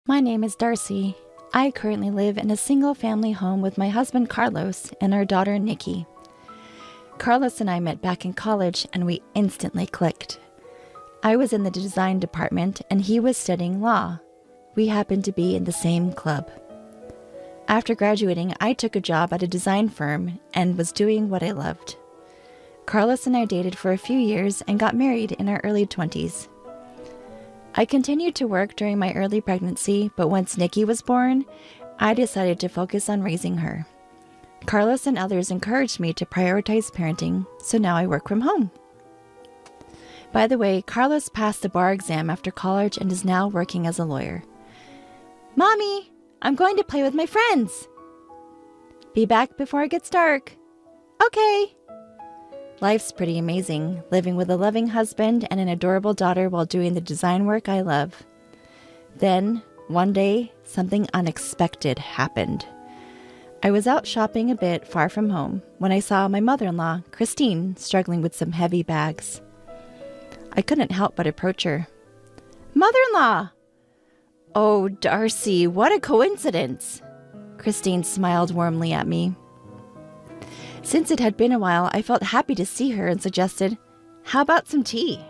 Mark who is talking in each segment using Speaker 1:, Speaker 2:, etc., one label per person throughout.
Speaker 1: My name is Darcy. I currently live in a single-family home with my husband Carlos and our daughter Nikki. Carlos and I met back in college and we instantly clicked. I was in the design department and he was studying law. We happened to be in the same club. After graduating, I took a job at a design firm and was doing what I loved. Carlos and I dated for a few years and got married in our early 20s. I continued to work during my early pregnancy, but once Nikki was born, I decided to focus on raising her. Carlos and others encouraged me to prioritize parenting, so now I work from home. By the way, Carlos passed the bar exam after college and is now working as a lawyer. Mommy, I'm going to play with my friends. Be back before it gets dark. Okay. Life's pretty amazing, living with a loving husband and an adorable daughter while doing the design work I love. Then, one day, something unexpected happened. I was out shopping a bit far from home when I saw my mother-in-law, Christine, struggling with some heavy bags. I couldn't help but approach her. Mother-in-law! Oh, Darcy, what a coincidence! Christine smiled warmly at me. Since it had been a while, I felt happy to see her and suggested, how about some tea?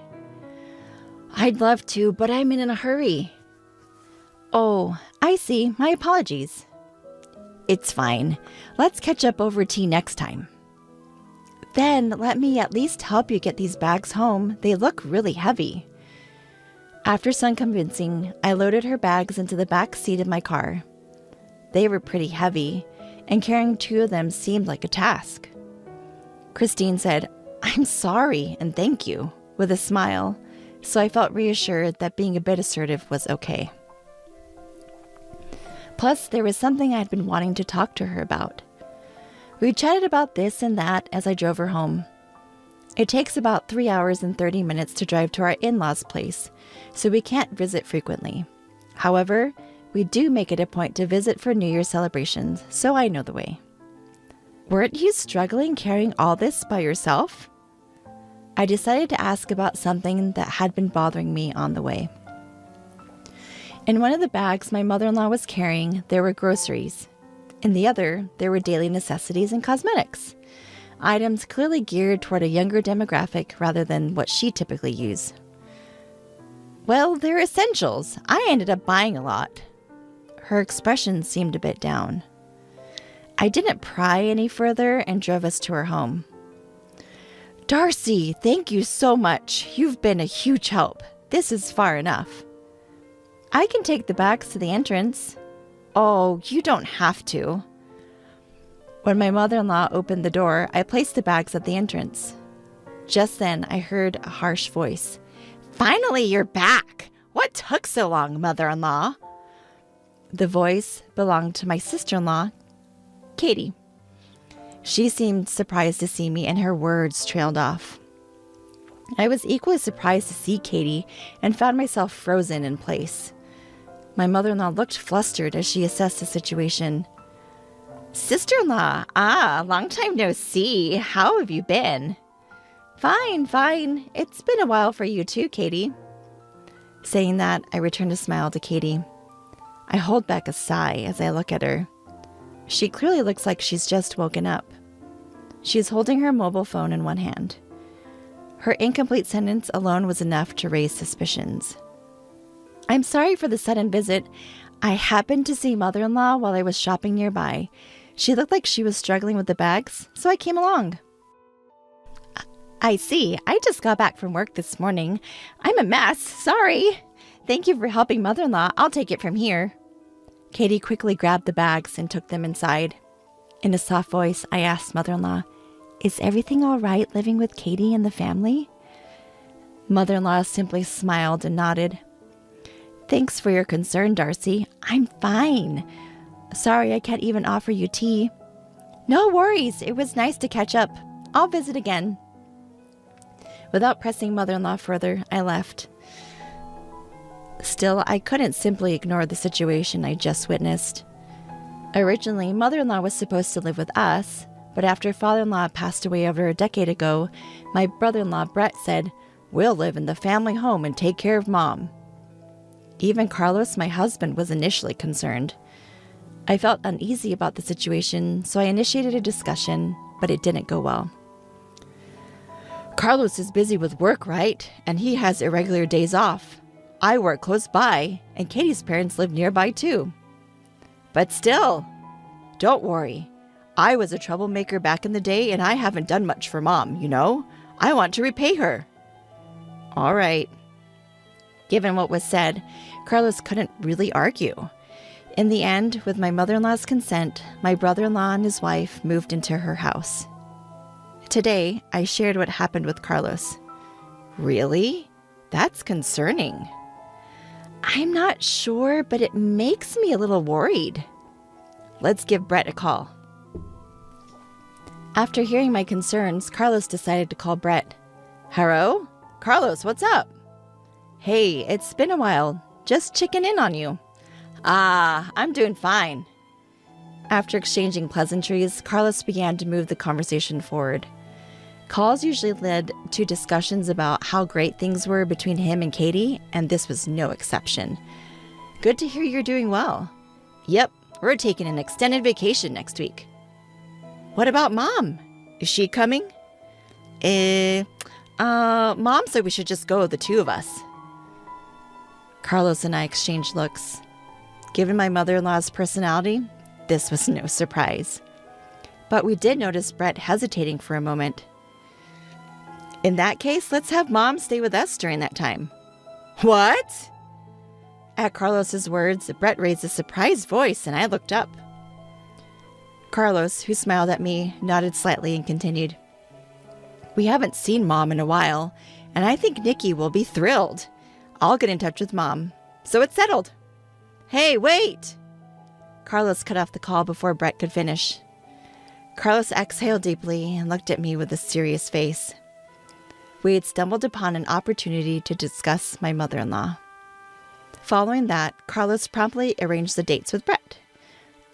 Speaker 1: I'd love to, but I'm in a hurry. Oh, I see. My apologies. It's fine. Let's catch up over tea next time. Then let me at least help you get these bags home. They look really heavy. After some convincing, I loaded her bags into the back seat of my car. They were pretty heavy, and carrying two of them seemed like a task. Christine said, I'm sorry and thank you, with a smile, so I felt reassured that being a bit assertive was okay. Plus, there was something I had been wanting to talk to her about. We chatted about this and that as I drove her home. It takes about 3 hours and 30 minutes to drive to our in-laws' place, so we can't visit frequently. However, we do make it a point to visit for New Year's celebrations, so I know the way. Weren't you struggling carrying all this by yourself? I decided to ask about something that had been bothering me on the way. In one of the bags my mother-in-law was carrying, there were groceries. In the other, there were daily necessities and cosmetics. Items clearly geared toward a younger demographic rather than what she typically used. Well, they're essentials. I ended up buying a lot. Her expression seemed a bit down. I didn't pry any further and drove us to her home. Darcy, thank you so much. You've been a huge help. This is far enough. I can take the bags to the entrance. Oh, you don't have to. When my mother-in-law opened the door, I placed the bags at the entrance. Just then, I heard a harsh voice. Finally, you're back. What took so long, mother-in-law? The voice belonged to my sister-in-law, Katie. She seemed surprised to see me and her words trailed off. I was equally surprised to see Katie and found myself frozen in place. My mother-in-law looked flustered as she assessed the situation. Sister-in-law, long time no see. How have you been? Fine. It's been a while for you too, Katie. Saying that, I returned a smile to Katie. I hold back a sigh as I look at her. She clearly looks like she's just woken up. She's holding her mobile phone in one hand. Her incomplete sentence alone was enough to raise suspicions. I'm sorry for the sudden visit. I happened to see mother-in-law while I was shopping nearby. She looked like she was struggling with the bags, so I came along. I see. I just got back from work this morning. I'm a mess. Sorry. Thank you for helping mother-in-law. I'll take it from here. Katie quickly grabbed the bags and took them inside. In a soft voice, I asked mother-in-law, Is everything all right living with Katie and the family? Mother-in-law simply smiled and nodded. Thanks for your concern, Darcy. I'm fine. Sorry I can't even offer you tea. No worries. It was nice to catch up. I'll visit again. Without pressing mother-in-law further, I left. Still, I couldn't simply ignore the situation I just witnessed. Originally, mother-in-law was supposed to live with us, but after father-in-law passed away over a decade ago, my brother-in-law Brett said, We'll live in the family home and take care of Mom. Even Carlos, my husband, was initially concerned. I felt uneasy about the situation, so I initiated a discussion, but it didn't go well. Carlos is busy with work, right? And he has irregular days off. I work close by, and Katie's parents live nearby too. But still, don't worry. I was a troublemaker back in the day, and I haven't done much for Mom, you know? I want to repay her. All right. Given what was said, Carlos couldn't really argue. In the end, with my mother-in-law's consent, my brother-in-law and his wife moved into her house. Today, I shared what happened with Carlos. Really? That's concerning. I'm not sure, but it makes me a little worried. Let's give Brett a call. After hearing my concerns, Carlos decided to call Brett. Hello? Carlos, what's up? Hey, it's been a while. Just checking in on you. I'm doing fine. After exchanging pleasantries, Carlos began to move the conversation forward. Calls usually led to discussions about how great things were between him and Katie, and this was no exception. Good to hear you're doing well. Yep, we're taking an extended vacation next week. What about Mom? Is she coming? Mom said we should just go, the two of us. Carlos and I exchanged looks. Given my mother-in-law's personality, this was no surprise. But we did notice Brett hesitating for a moment. In that case, let's have Mom stay with us during that time. What? At Carlos's words, Brett raised a surprised voice, and I looked up. Carlos, who smiled at me, nodded slightly and continued. We haven't seen Mom in a while, and I think Nikki will be thrilled. I'll get in touch with Mom. So it's settled. Hey, wait! Carlos cut off the call before Brett could finish. Carlos exhaled deeply and looked at me with a serious face. We had stumbled upon an opportunity to discuss my mother-in-law. Following that, Carlos promptly arranged the dates with Brett.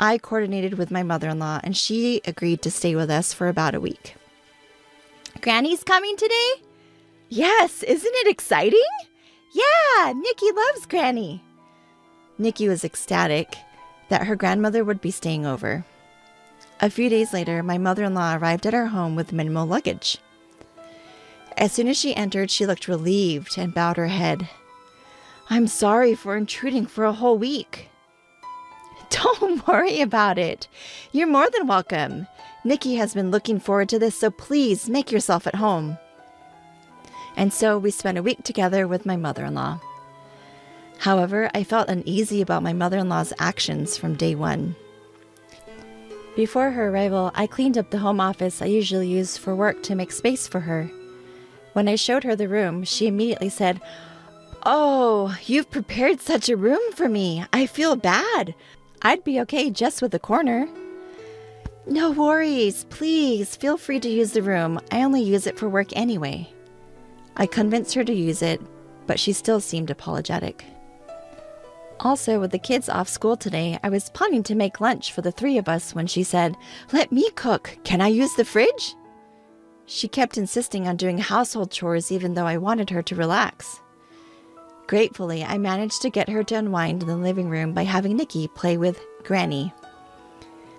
Speaker 1: I coordinated with my mother-in-law, and she agreed to stay with us for about a week. Granny's coming today? Yes, isn't it exciting? Yeah, Nikki loves Granny. Nikki was ecstatic that her grandmother would be staying over. A few days later, my mother-in-law arrived at our home with minimal luggage. As soon as she entered, she looked relieved and bowed her head. I'm sorry for intruding for a whole week. Don't worry about it. You're more than welcome. Nikki has been looking forward to this, so please make yourself at home. And so we spent a week together with my mother-in-law. However, I felt uneasy about my mother-in-law's actions from day one. Before her arrival, I cleaned up the home office I usually use for work to make space for her. When I showed her the room, she immediately said, Oh, you've prepared such a room for me. I feel bad. I'd be okay just with a corner. No worries. Please feel free to use the room. I only use it for work anyway. I convinced her to use it, but she still seemed apologetic. Also, with the kids off school today, I was planning to make lunch for the three of us when she said, Let me cook. Can I use the fridge? She kept insisting on doing household chores even though I wanted her to relax. Gratefully, I managed to get her to unwind in the living room by having Nikki play with Granny.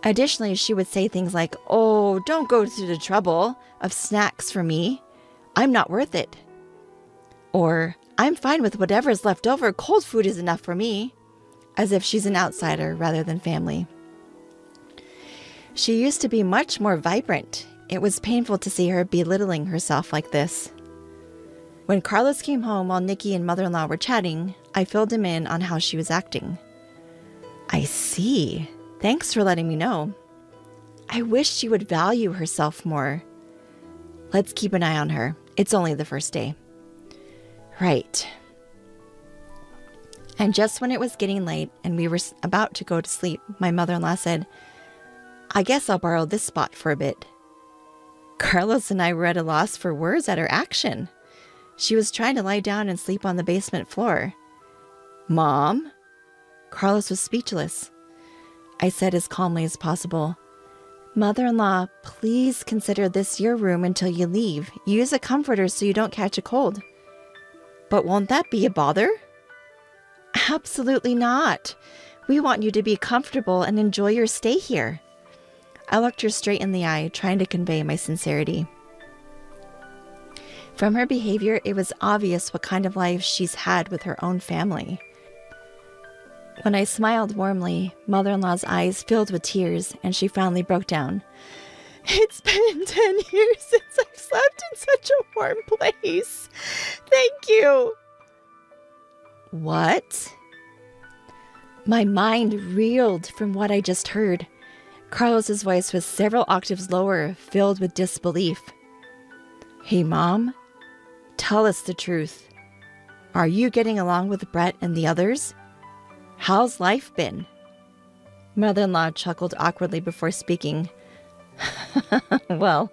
Speaker 1: Additionally, she would say things like, Oh, don't go through the trouble of snacks for me. I'm not worth it. Or, I'm fine with whatever's left over. Cold food is enough for me. As if she's an outsider rather than family. She used to be much more vibrant. It was painful to see her belittling herself like this. When Carlos came home while Nikki and mother-in-law were chatting, I filled him in on how she was acting. I see. Thanks for letting me know. I wish she would value herself more. Let's keep an eye on her. It's only the first day. Right. And just when it was getting late and we were about to go to sleep, my mother-in-law said, I guess I'll borrow this spot for a bit. Carlos and I were at a loss for words at her action. She was trying to lie down and sleep on the basement floor. Mom? Carlos was speechless. I said as calmly as possible, Mother-in-law, please consider this your room until you leave. Use a comforter so you don't catch a cold. But won't that be a bother? Absolutely not. We want you to be comfortable and enjoy your stay here. I looked her straight in the eye, trying to convey my sincerity. From her behavior, it was obvious what kind of life she's had with her own family. When I smiled warmly, mother-in-law's eyes filled with tears, and she finally broke down. It's been 10 years since I've slept in such a warm place. Thank you. What? My mind reeled from what I just heard. Carlos's voice was several octaves lower, filled with disbelief. Hey, Mom, tell us the truth. Are you getting along with Brett and the others? How's life been? Mother-in-law chuckled awkwardly before speaking. Well,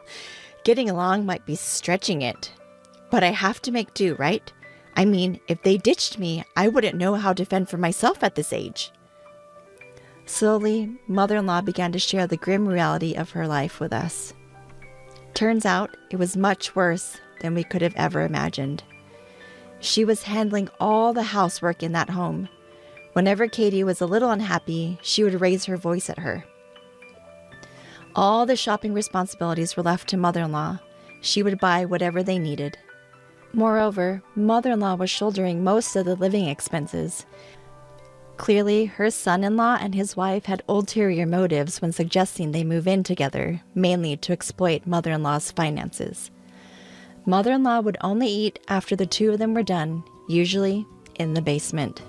Speaker 1: getting along might be stretching it, but I have to make do, right? I mean, if they ditched me, I wouldn't know how to fend for myself at this age. Slowly, mother-in-law began to share the grim reality of her life with us. Turns out, it was much worse than we could have ever imagined. She was handling all the housework in that home. Whenever Katie was a little unhappy, she would raise her voice at her. All the shopping responsibilities were left to mother-in-law. She would buy whatever they needed. Moreover, mother-in-law was shouldering most of the living expenses. Clearly, her son-in-law and his wife had ulterior motives when suggesting they move in together, mainly to exploit mother-in-law's finances. Mother-in-law would only eat after the two of them were done, usually in the basement.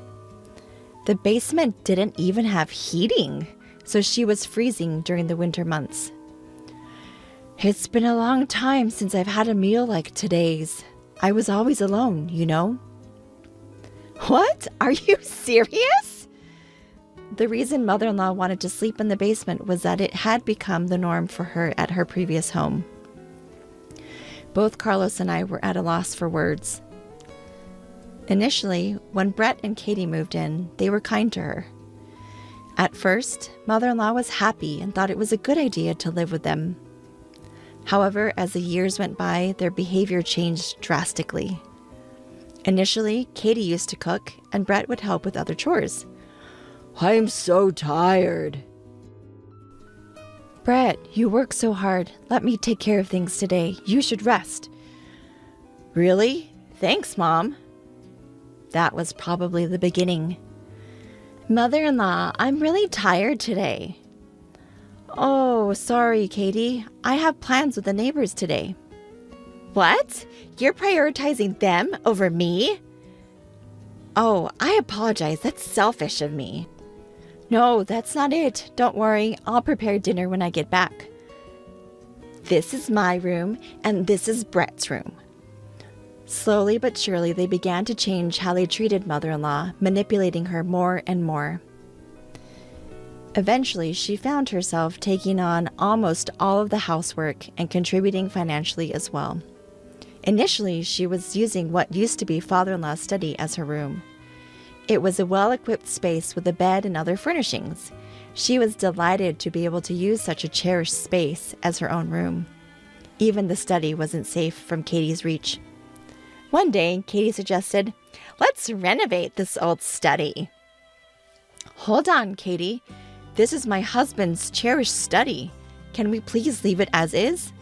Speaker 1: The basement didn't even have heating, so she was freezing during the winter months. It's been a long time since I've had a meal like today's. I was always alone, you know. What? Are you serious? The reason mother-in-law wanted to sleep in the basement was that it had become the norm for her at her previous home. Both Carlos and I were at a loss for words. Initially, when Brett and Katie moved in, they were kind to her. At first, mother-in-law was happy and thought it was a good idea to live with them. However, as the years went by, their behavior changed drastically. Initially, Katie used to cook, and Brett would help with other chores. I'm so tired. Brett, you work so hard. Let me take care of things today. You should rest. Really? Thanks, Mom. That was probably the beginning. Mother-in-law, I'm really tired today. Oh, sorry, Katie. I have plans with the neighbors today. What? You're prioritizing them over me? Oh, I apologize. That's selfish of me. No, that's not it. Don't worry. I'll prepare dinner when I get back. This is my room, and this is Brett's room. Slowly but surely, they began to change how they treated mother-in-law, manipulating her more and more. Eventually, she found herself taking on almost all of the housework and contributing financially as well. Initially, she was using what used to be father-in-law's study as her room. It was a well-equipped space with a bed and other furnishings. She was delighted to be able to use such a cherished space as her own room. Even the study wasn't safe from Katie's reach. One day, Katie suggested, "Let's renovate this old study." Hold on, Katie. This is my husband's cherished study. Can we please leave it as is?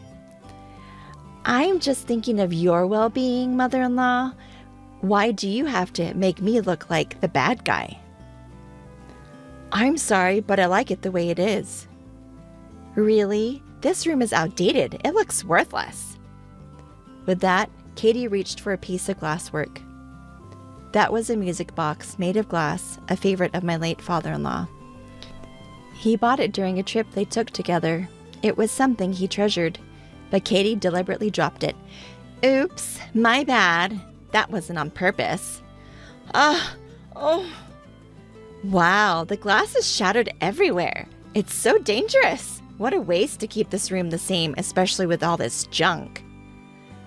Speaker 1: I'm just thinking of your well-being, mother-in-law. Why do you have to make me look like the bad guy? I'm sorry, but I like it the way it is. Really? This room is outdated. It looks worthless. With that, Katie reached for a piece of glasswork. That was a music box made of glass, a favorite of my late father-in-law. He bought it during a trip they took together. It was something he treasured, but Katie deliberately dropped it. Oops, my bad. That wasn't on purpose. Oh. Wow, the glass is shattered everywhere. It's so dangerous. What a waste to keep this room the same, especially with all this junk.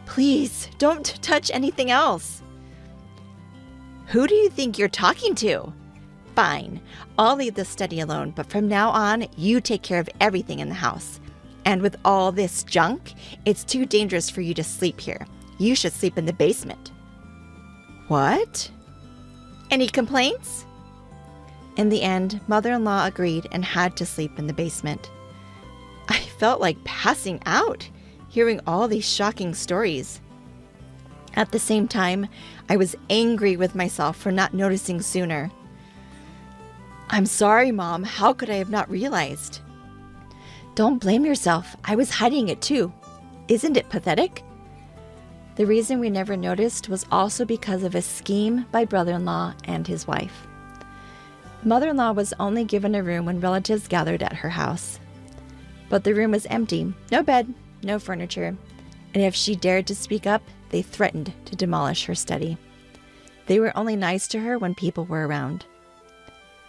Speaker 1: Please, don't touch anything else. Who do you think you're talking to? Fine, I'll leave the study alone, but from now on, you take care of everything in the house. And with all this junk, it's too dangerous for you to sleep here. You should sleep in the basement. What? Any complaints? In the end, mother-in-law agreed and had to sleep in the basement. I felt like passing out, hearing all these shocking stories. At the same time, I was angry with myself for not noticing sooner. I'm sorry, Mom. How could I have not realized? Don't blame yourself. I was hiding it too. Isn't it pathetic? The reason we never noticed was also because of a scheme by brother-in-law and his wife. Mother-in-law was only given a room when relatives gathered at her house. But the room was empty, no bed, no furniture, and if she dared to speak up, they threatened to demolish her study. They were only nice to her when people were around.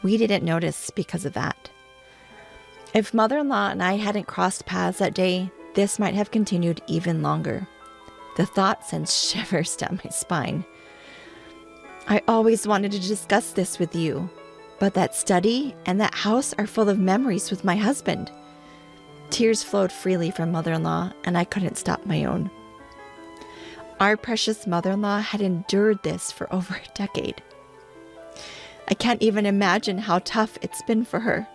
Speaker 1: We didn't notice because of that. If mother-in-law and I hadn't crossed paths that day, this might have continued even longer. The thought sends shivers down my spine. I always wanted to discuss this with you, but that study and that house are full of memories with my husband. Tears flowed freely from mother-in-law, and I couldn't stop my own. Our precious mother-in-law had endured this for over a decade. I can't even imagine how tough it's been for her.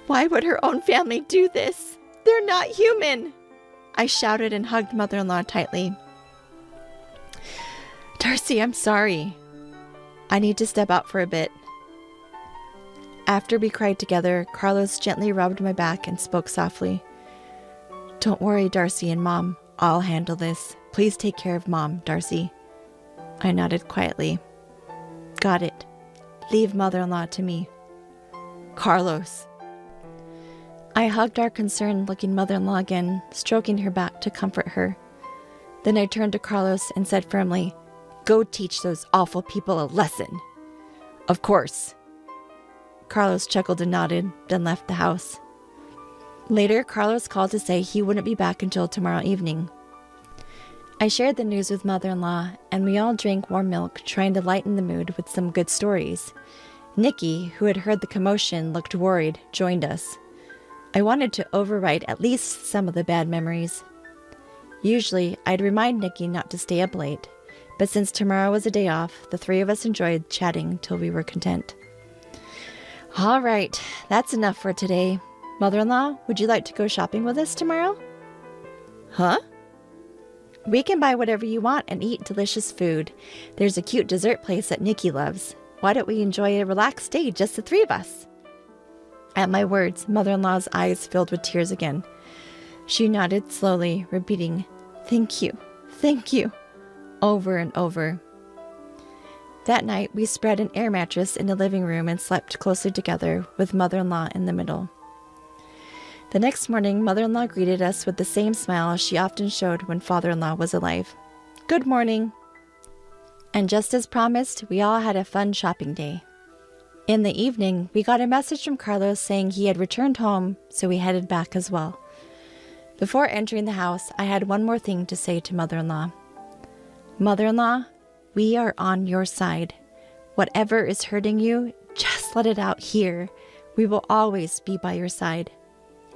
Speaker 1: Why would her own family do this? They're not human! I shouted and hugged mother-in-law tightly. Darcy, I'm sorry. I need to step out for a bit. After we cried together, Carlos gently rubbed my back and spoke softly. Don't worry, Darcy and Mom. I'll handle this. Please take care of Mom, Darcy. I nodded quietly. Got it. Leave mother-in-law to me. Carlos. I hugged our concerned-looking mother-in-law again, stroking her back to comfort her. Then I turned to Carlos and said firmly, Go teach those awful people a lesson. Of course. Carlos chuckled and nodded, then left the house. Later, Carlos called to say he wouldn't be back until tomorrow evening. I shared the news with mother-in-law, and we all drank warm milk, trying to lighten the mood with some good stories. Nikki, who had heard the commotion, looked worried, joined us. I wanted to overwrite at least some of the bad memories. Usually, I'd remind Nikki not to stay up late, but since tomorrow was a day off, the three of us enjoyed chatting till we were content. All right, that's enough for today. Mother-in-law, would you like to go shopping with us tomorrow? Huh? We can buy whatever you want and eat delicious food. There's a cute dessert place that Nikki loves. Why don't we enjoy a relaxed day, just the three of us? At my words, mother-in-law's eyes filled with tears again. She nodded slowly, repeating, thank you, over and over. That night, we spread an air mattress in the living room and slept closely together, with mother-in-law in the middle. The next morning, mother-in-law greeted us with the same smile she often showed when father-in-law was alive. Good morning. And just as promised, we all had a fun shopping day. In the evening, we got a message from Carlos saying he had returned home, so we headed back as well. Before entering the house, I had one more thing to say to mother-in-law. Mother-in-law, we are on your side. Whatever is hurting you, just let it out here. We will always be by your side.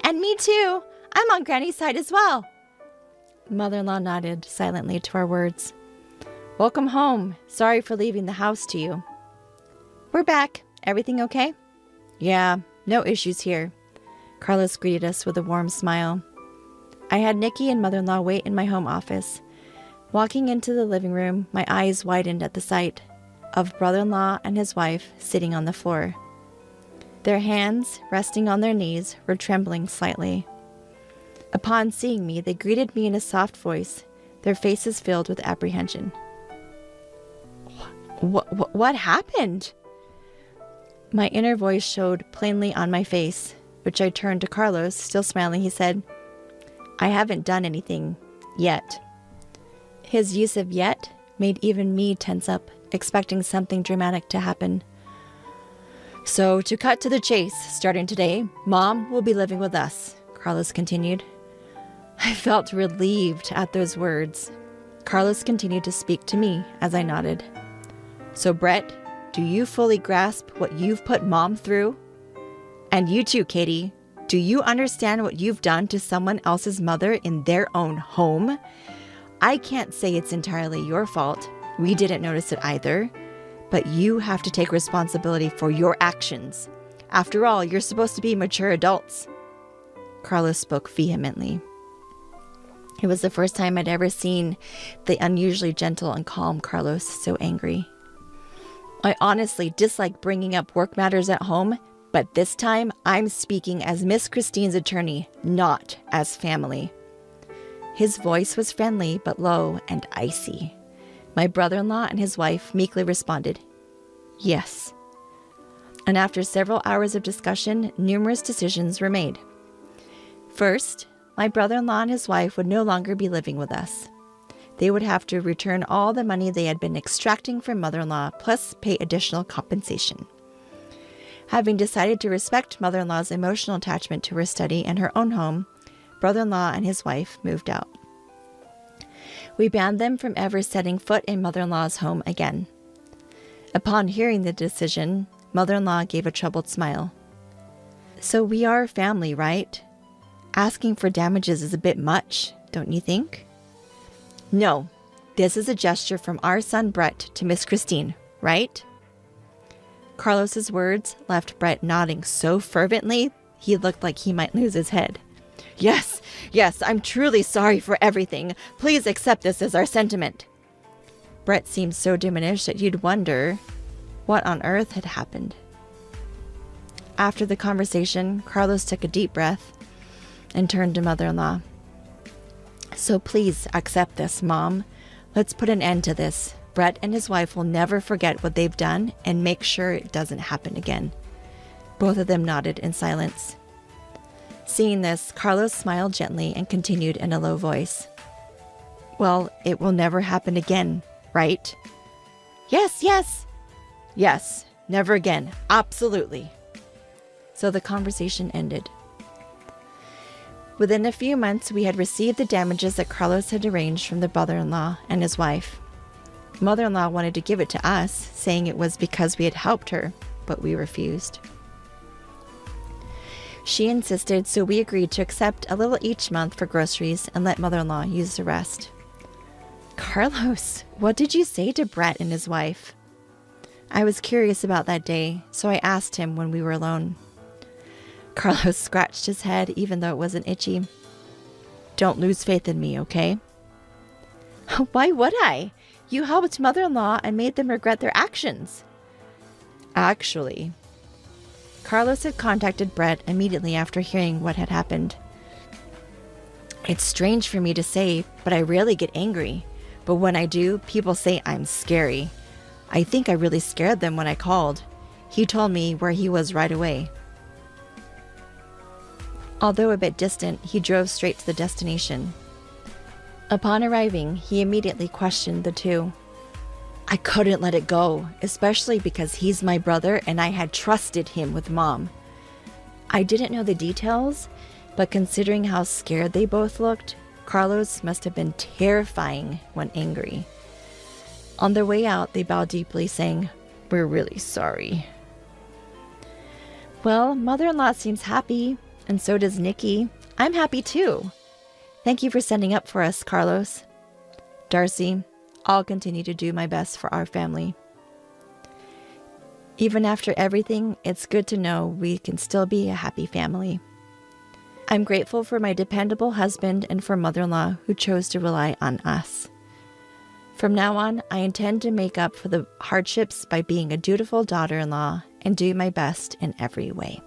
Speaker 1: And me too. I'm on Granny's side as well. Mother-in-law nodded silently to our words. Welcome home. Sorry for leaving the house to you. We're back. Everything okay? Yeah, no issues here. Carlos greeted us with a warm smile. I had Nikki and mother-in-law wait in my home office. Walking into the living room, my eyes widened at the sight of brother-in-law and his wife sitting on the floor. Their hands, resting on their knees, were trembling slightly. Upon seeing me, they greeted me in a soft voice, their faces filled with apprehension. What happened? My inner voice showed plainly on my face, which I turned to Carlos, still smiling. He said, I haven't done anything yet. His use of yet made even me tense up, expecting something dramatic to happen. So, to cut to the chase, starting today, Mom will be living with us, Carlos continued. I felt relieved at those words. Carlos continued to speak to me as I nodded. So, Brett, do you fully grasp what you've put Mom through? And you too, Katie, do you understand what you've done to someone else's mother in their own home? I can't say it's entirely your fault. We didn't notice it either. But you have to take responsibility for your actions. After all, you're supposed to be mature adults. Carlos spoke vehemently. It was the first time I'd ever seen the unusually gentle and calm Carlos so angry. I honestly dislike bringing up work matters at home, but this time I'm speaking as Miss Christine's attorney, not as family. His voice was friendly but low and icy. My brother-in-law and his wife meekly responded, "Yes." And after several hours of discussion, numerous decisions were made. First, my brother-in-law and his wife would no longer be living with us. They would have to return all the money they had been extracting from mother-in-law, plus pay additional compensation. Having decided to respect mother-in-law's emotional attachment to her study and her own home, brother-in-law and his wife moved out. We banned them from ever setting foot in mother-in-law's home again. Upon hearing the decision, mother-in-law gave a troubled smile. "So we are family, right? Asking for damages is a bit much, don't you think?" "No, this is a gesture from our son Brett to Miss Christine, right?" Carlos's words left Brett nodding so fervently he looked like he might lose his head. Yes, I'm truly sorry for everything. Please accept this as our sentiment." Brett seemed so diminished that you'd wonder what on earth had happened. After the conversation, Carlos took a deep breath and turned to mother-in-law. "So please accept this, Mom. Let's put an end to this. Brett and his wife will never forget what they've done and make sure it doesn't happen again." Both of them nodded in silence. Seeing this, Carlos smiled gently and continued in a low voice. "Well, it will never happen again, right?" Yes, never again. Absolutely." So the conversation ended. Within a few months, we had received the damages that Carlos had arranged from the brother-in-law and his wife. Mother-in-law wanted to give it to us, saying it was because we had helped her, but we refused. She insisted, so we agreed to accept a little each month for groceries and let mother-in-law use the rest. "Carlos, what did you say to Brett and his wife?" I was curious about that day, so I asked him when we were alone. Carlos scratched his head even though it wasn't itchy. "Don't lose faith in me, okay?" "Why would I? You helped mother-in-law and made them regret their actions." Actually, Carlos had contacted Brett immediately after hearing what had happened. "It's strange for me to say, but I rarely get angry. But when I do, people say I'm scary. I think I really scared them when I called. He told me where he was right away." Although a bit distant, he drove straight to the destination. Upon arriving, he immediately questioned the two. "I couldn't let it go, especially because he's my brother and I had trusted him with Mom." I didn't know the details, but considering how scared they both looked, Carlos must have been terrifying when angry. On their way out, they bowed deeply, saying, "We're really sorry." Well, mother-in-law seems happy, and so does Nikki. I'm happy too. Thank you for standing up for us, Carlos. Darcy, I'll continue to do my best for our family. Even after everything, it's good to know we can still be a happy family. I'm grateful for my dependable husband and for mother-in-law who chose to rely on us. From now on, I intend to make up for the hardships by being a dutiful daughter-in-law and do my best in every way.